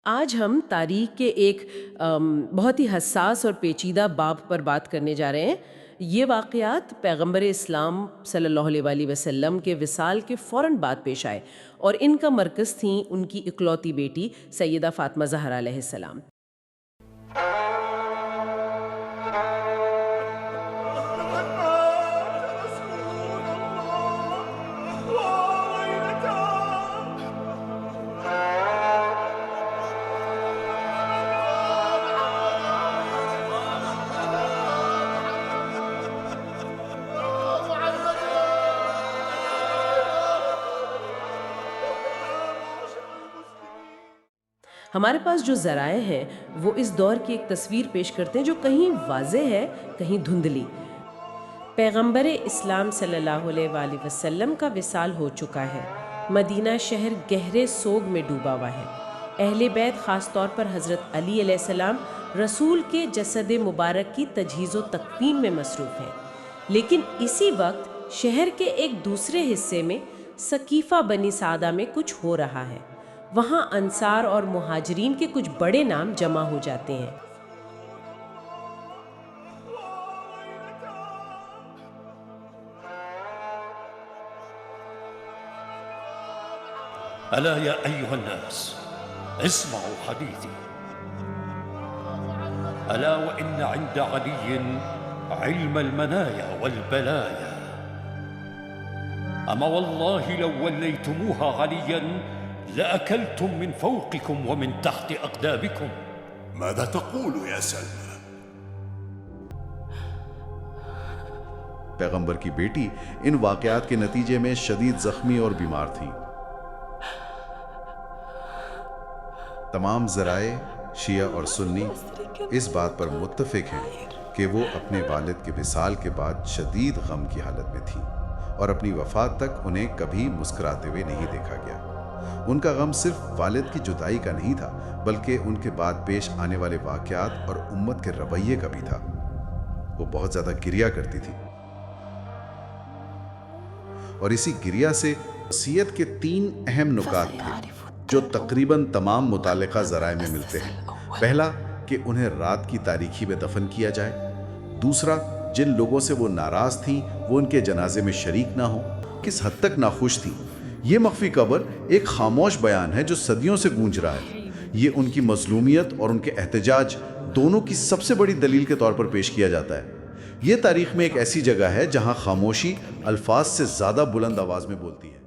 آج ہم تاریخ کے ایک بہت ہی حساس اور پیچیدہ باب پر بات کرنے جا رہے ہیں۔ یہ واقعات پیغمبر اسلام صلی اللہ علیہ وآلہ وسلم کے وصال کے فوراً بعد پیش آئے، اور ان کا مرکز تھیں ان کی اکلوتی بیٹی سیدہ فاطمہ زہرا علیہ السلام۔ ہمارے پاس جو ذرائع ہیں وہ اس دور کی ایک تصویر پیش کرتے ہیں جو کہیں واضح ہے، کہیں دھندلی۔ پیغمبر اسلام صلی اللہ علیہ وآلہ وسلم کا وصال ہو چکا ہے، مدینہ شہر گہرے سوگ میں ڈوبا ہوا ہے۔ اہل بیت خاص طور پر حضرت علی علیہ السلام رسول کے جسد مبارک کی تجہیز و تکفین میں مصروف ہیں، لیکن اسی وقت شہر کے ایک دوسرے حصے میں سقیفہ بنی سعدہ میں کچھ ہو رہا ہے۔ وہاں انصار اور مہاجرین کے کچھ بڑے نام جمع ہو جاتے ہیں۔ ألا يا أيها الناس اسمعوا حديثي ألا وإن عند علي علم المنايا والبلايا أما والله لو وليتموها عليا لأكلتم من فوقكم ومن تحت أقدامكم. ماذا تقول يا سلمى؟ پیغمبر کی بیٹی ان واقعات کے نتیجے میں شدید زخمی اور بیمار تھی۔ تمام ذرائع شیعہ اور سنی اس بات پر متفق ہیں کہ وہ اپنے والد کے وصال کے بعد شدید غم کی حالت میں تھی، اور اپنی وفات تک انہیں کبھی مسکراتے ہوئے نہیں دیکھا گیا۔ ان کا غم صرف والد کی جدائی کا نہیں تھا، بلکہ ان کے بعد پیش آنے والے واقعات اور امت کے رویے کا بھی تھا۔ وہ بہت زیادہ گریا کرتی تھی، اور اسی گریا سے وصیت کے 3 اہم نکات تھے جو تقریباً تمام متعلقہ ذرائع میں ملتے ہیں۔ پہلا کہ انہیں رات کی تاریکی میں دفن کیا جائے۔ دوسرا، جن لوگوں سے وہ ناراض تھیں وہ ان کے جنازے میں شریک نہ ہوں۔ کس حد تک ناخوش تھیں؟ یہ مخفی قبر ایک خاموش بیان ہے جو صدیوں سے گونج رہا ہے۔ یہ ان کی مظلومیت اور ان کے احتجاج دونوں کی سب سے بڑی دلیل کے طور پر پیش کیا جاتا ہے۔ یہ تاریخ میں ایک ایسی جگہ ہے جہاں خاموشی الفاظ سے زیادہ بلند آواز میں بولتی ہے۔